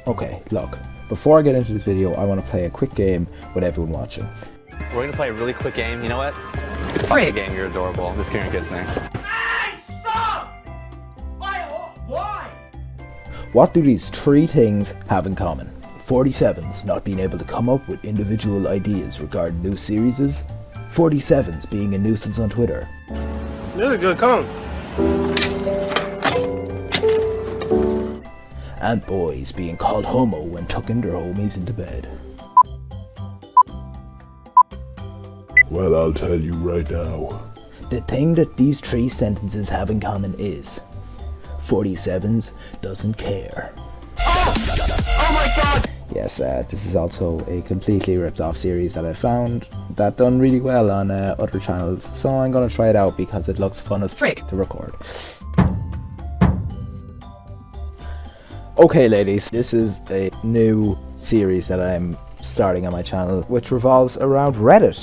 Okay, look, before I get into this video, I want to play a quick game with everyone watching. We're gonna play a really quick game. You know what? Fuck the game, you're adorable. Just kidding, kiss me. Hey, stop! Why? What do these three things have in common? 47s not being able to come up with individual ideas regarding new series, 47s being a nuisance on Twitter, This is a good cone. and boys being called homo when tucking their homies into bed. Well, I'll tell you right now. The thing that these three sentences have in common is 47s doesn't care. Oh my god! Yes, this is also a completely ripped off series that I found that done really well on other channels, so I'm gonna try it out because it looks fun as frick to record. Okay ladies, this is a new series that I'm starting on my channel, which revolves around Reddit.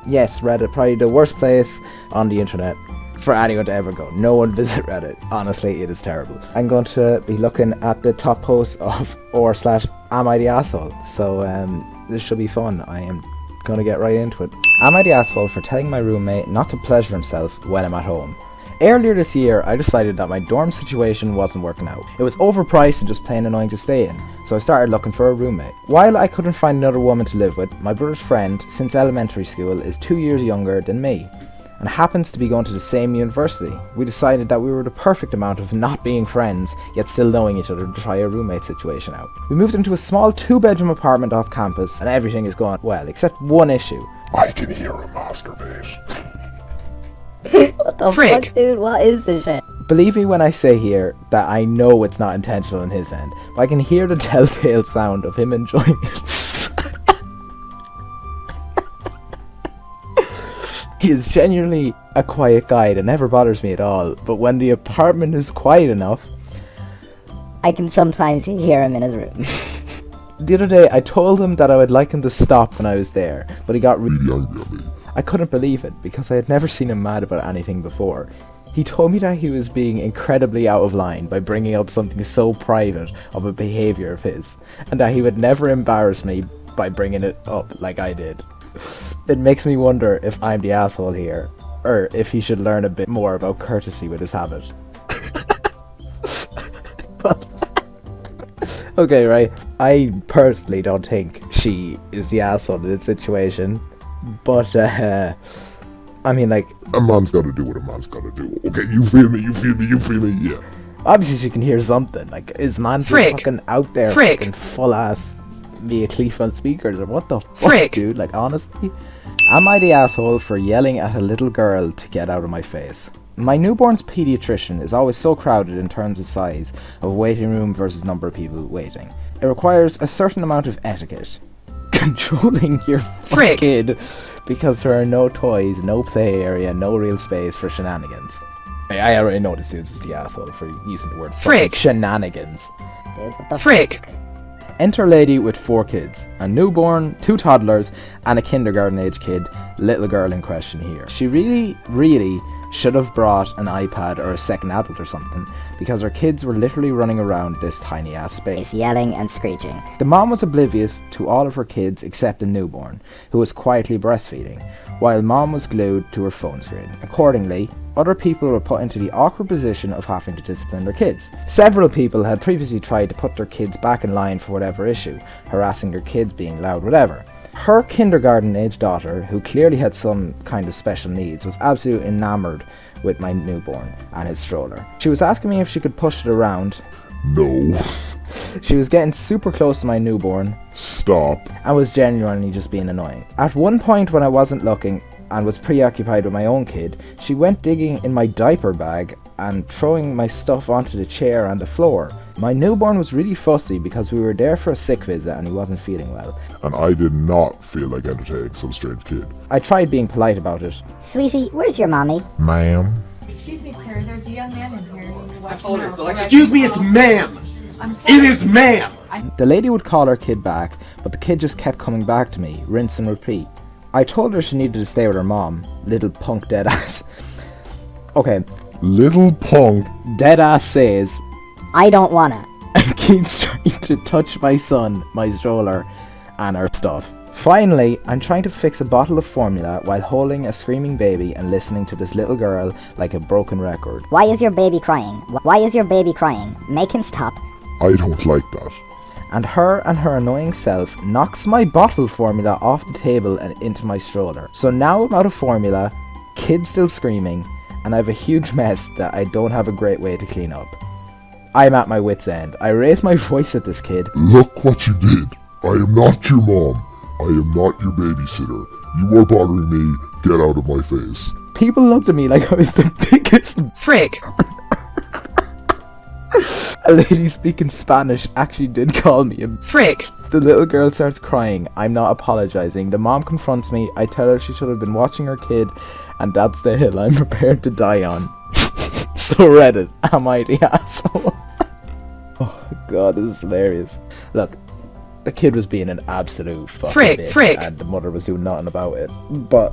Yes, Reddit, probably the worst place on the internet for anyone to ever go. No one visit Reddit. Honestly, it is terrible. I'm going to be looking at the top posts of r/AmItheA, so this should be fun. I am going to get right into it. Am I the asshole for telling my roommate not to pleasure himself when I'm at home? Earlier this year, I decided that my dorm situation wasn't working out. It was overpriced and just plain annoying to stay in, so I started looking for a roommate. While I couldn't find another woman to live with, my brother's friend, since elementary school, is 2 years younger than me, and happens to be going to the same university. We decided that we were the perfect amount of not being friends, yet still knowing each other to try a roommate situation out. We moved into a small 2-bedroom apartment off campus, and everything is going well, except one issue. I can hear him masturbate. What the fuck, dude? What is this shit? Believe me when I say here that I know it's not intentional on his end, but I can hear the telltale sound of him enjoying it. He is genuinely a quiet guy that never bothers me at all, but when the apartment is quiet enough... I can sometimes hear him in his room. The other day I told him that I would like him to stop when I was there, but he got really angry at me. I couldn't believe it, because I had never seen him mad about anything before. He told me that he was being incredibly out of line by bringing up something so private of a behaviour of his, and that he would never embarrass me by bringing it up like I did. It makes me wonder if I'm the asshole here, or if he should learn a bit more about courtesy with his habit. Okay, right. I personally don't think she is the asshole in this situation, but I mean, like, A man's gotta do what a man's gotta do. Okay, you feel me, yeah. obviously she can hear something. Like, is man just fucking out there fucking full ass Mia Khalifa on speakers, or what the fuck, dude? Like, honestly, am I the asshole for yelling at a little girl to get out of my face? My newborn's pediatrician is always so crowded in terms of size of waiting room versus number of people waiting. It requires a certain amount of etiquette. Controlling your kid because there are no toys, no play area, no real space for shenanigans. I already know this dude is the asshole for using the word shenanigans. Dude, what the fuck? Enter lady with 4 kids, a newborn, 2 toddlers, and a kindergarten age kid, little girl in question here. She really should have brought an iPad or a second adult or something, because her kids were literally running around this tiny ass space. He's yelling and screeching. The mom was oblivious to all of her kids except the newborn, who was quietly breastfeeding, while mom was glued to her phone screen. Accordingly, other people were put into the awkward position of having to discipline their kids. Several people had previously tried to put their kids back in line for whatever issue, harassing their kids, being loud, whatever. Her kindergarten-age daughter, who clearly had some kind of special needs, was absolutely enamored with my newborn and his stroller. She was asking me if she could push it around. No. She was getting super close to my newborn. Stop. And was genuinely just being annoying. At one point when I wasn't looking and was preoccupied with my own kid, she went digging in my diaper bag and throwing my stuff onto the chair and the floor. My newborn was really fussy because we were there for a sick visit and he wasn't feeling well. And I did not feel like entertaining some strange kid. I tried being polite about it. Sweetie, where's your mommy? Ma'am? Excuse me, sir, there's a young man in here. Excuse me, it's ma'am! It is ma'am! The lady would call her kid back, but the kid just kept coming back to me, rinse and repeat. I told her she needed to stay with her mom, little punk dead ass. Okay. Little punk Dead ass says, I don't wanna. And keeps trying to touch my son, my stroller, and our stuff. Finally, I'm trying to fix a bottle of formula while holding a screaming baby and listening to this little girl like a broken record. Why is your baby crying? Why is your baby crying? Make him stop. I don't like that. And her annoying self knocks my bottle formula off the table and into my stroller. So now I'm out of formula, kid still screaming, and I have a huge mess that I don't have a great way to clean up. I'm at my wit's end. I raise my voice at this kid. Look what you did. I am not your mom. I am not your babysitter. You are bothering me. Get out of my face. People looked at me like I was the biggest Frick. A lady speaking Spanish actually did call me a Frick. The little girl starts crying. I'm not apologizing. The mom confronts me. I tell her she should have been watching her kid, and that's the hill I'm prepared to die on. So Reddit, am I the asshole? Oh god, this is hilarious. Look, the kid was being an absolute fucking bitch, and the mother was doing nothing about it. But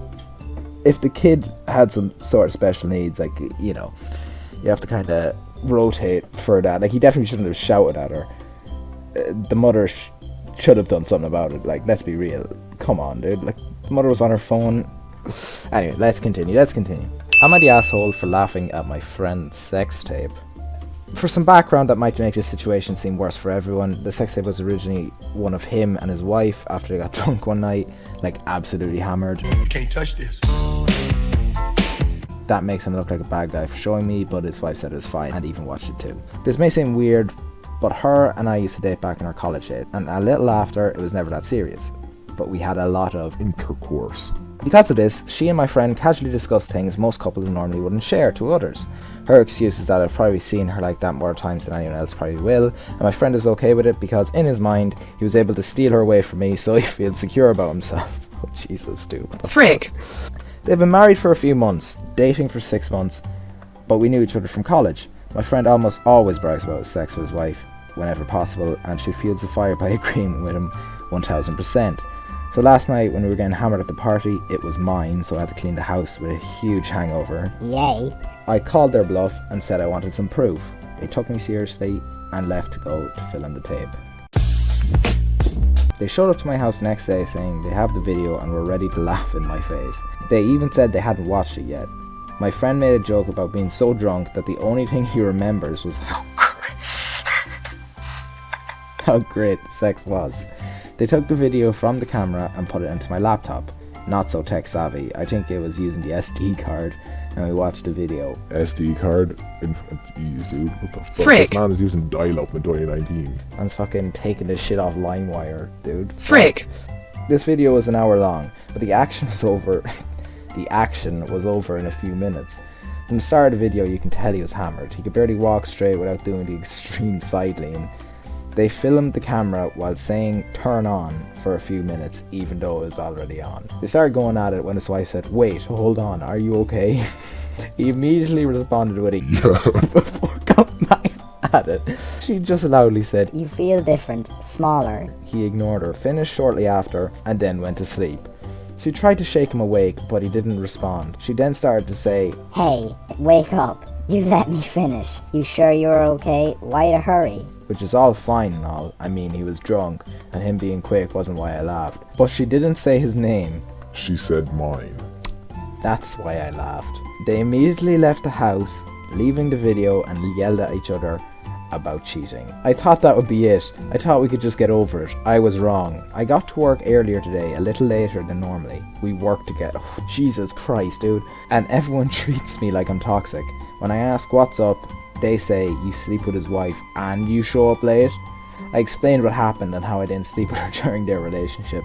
if the kid had some sort of special needs, like, you know, you have to kind of rotate for that. Like, he definitely shouldn't have shouted at her. The mother should have done something about it. Like, let's be real. Come on, dude. Like, the mother was on her phone. Anyway, let's continue. Am I the asshole for laughing at my friend's sex tape? For some background that might make this situation seem worse for everyone, the sex tape was originally one of him and his wife after they got drunk one night, like absolutely hammered. You can't touch this. That makes him look like a bad guy for showing me, but his wife said it was fine and even watched it too. This may seem weird, but her and I used to date back in our college days, and a little after, it was never that serious. But we had a lot of intercourse. Because of this, she and my friend casually discussed things most couples normally wouldn't share to others. Her excuse is that I've probably seen her like that more times than anyone else probably will, and my friend is okay with it because in his mind, he was able to steal her away from me, so he feels secure about himself. Oh Jesus, dude. Frick. They've been married for a few months, dating for 6 months, but we knew each other from college. My friend almost always brags about his sex with his wife whenever possible, and she fuels the fire by agreeing with him 1000%. So last night when we were getting hammered at the party, it was mine, so I had to clean the house with a huge hangover. Yay. I called their bluff and said I wanted some proof. They took me seriously and left to go to fill in the tape. They showed up to my house the next day saying they have the video and were ready to laugh in my face. They even said they hadn't watched it yet. My friend made a joke about being so drunk that the only thing he remembers was how great the sex was. They took the video from the camera and put it into my laptop. Not so tech savvy. I think it was using the SD card, and we watched the video. SD card? Jeez, dude. What the fuck? Frick. This man is using dial-up in 2019. Man's fucking taking this shit off LimeWire, dude. Frick. This video was an hour long, but the action was over. The action was over in a few minutes. From the start of the video, you can tell he was hammered. He could barely walk straight without doing the extreme side lean. They filmed the camera while saying turn on for a few minutes, even though it was already on. They started going at it when his wife said, wait, hold on, are you okay? He immediately responded with a Yeah. before going back at it. She just loudly said, You feel different, smaller. He ignored her, finished shortly after, and then went to sleep. She tried to shake him awake, but he didn't respond. She then started to say, Hey, wake up. You let me finish. You sure you're okay? Why the hurry? which is all fine and all. I mean, he was drunk, and him being quick wasn't why I laughed. But she didn't say his name. She said mine. That's why I laughed. They immediately left the house, leaving the video, and yelled at each other about cheating. I thought that would be it. I thought we could just get over it. I was wrong. I got to work earlier today, a little later than normally. We work together. Oh, Jesus Christ, dude. And everyone treats me like I'm toxic. When I ask what's up, they say you sleep with his wife and you show up late. I explained what happened and how I didn't sleep with her during their relationship,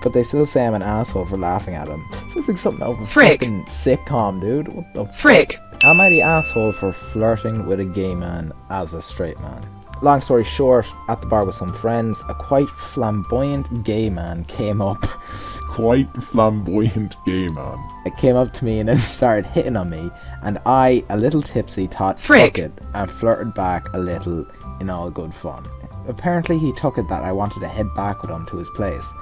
but they still say I'm an asshole for laughing at him. Sounds like something out of a fucking sitcom, dude. What the Frick. Am I the asshole for flirting with a gay man as a straight man? Long story short, at the bar with some friends, a quite flamboyant gay man came up. Quite flamboyant gay man. It came up to me and then started hitting on me, and I, a little tipsy, thought Frick. fuck it, and flirted back a little in all good fun. Apparently he took it that I wanted to head back with him to his place.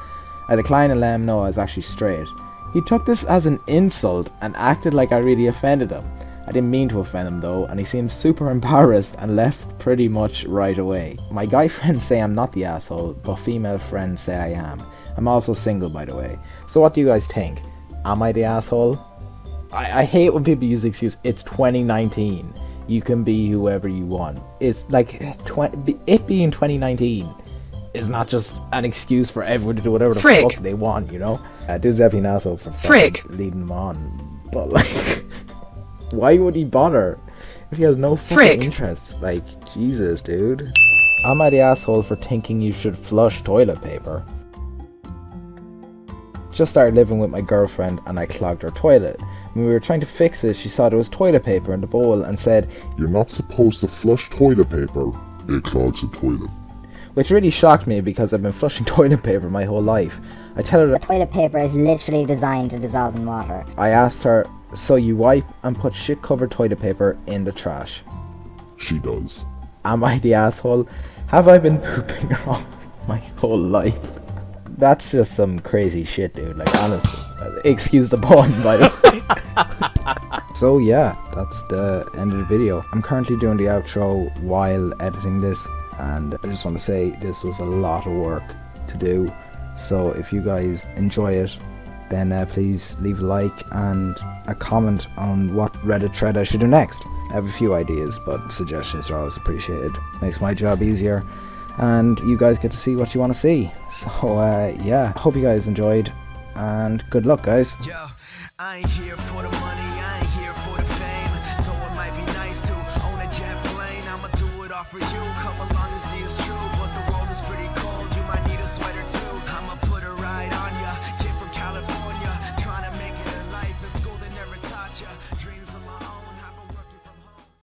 I declined and let him know I was actually straight. He took this as an insult and acted like I really offended him. I didn't mean to offend him though, and he seemed super embarrassed and left pretty much right away. My guy friends say I'm not the asshole, but female friends say I am. I'm also single, by the way. So what do you guys think? Am I the asshole? I hate when people use the excuse, it's 2019. You can be whoever you want. It's like, it being 2019 is not just an excuse for everyone to do whatever the fuck they want, you know? Dude's definitely an asshole for leading them on. But like, why would he bother if he has no fucking interest? Like, Jesus, dude. Am I the asshole for thinking you should flush toilet paper? Just started living with my girlfriend and I clogged her toilet. When we were trying to fix it, she saw there was toilet paper in the bowl and said, "You're not supposed to flush toilet paper. It clogs the toilet." Which really shocked me because I've been flushing toilet paper my whole life. I tell her that Toilet paper is literally designed to dissolve in water. I asked her, so you wipe and put shit covered toilet paper in the trash? She does. Am I the asshole? Have I been pooping wrong my whole life? That's just some crazy shit, dude. Like, honestly. Excuse the pun, by the way. So yeah, that's the end of the video. I'm currently doing the outro while editing this, and I just want to say this was a lot of work to do. So if you guys enjoy it, then please leave a like and a comment on what Reddit thread I should do next. I have a few ideas, but suggestions are always appreciated. Makes my job easier, and you guys get to see what you want to see. So yeah, hope you guys enjoyed, and good luck, guys. Yo, I ain't here for the money, I ain't here for the fame. Though it might be nice to own a jet plane, I'ma do it all for you. Come along and see it's true.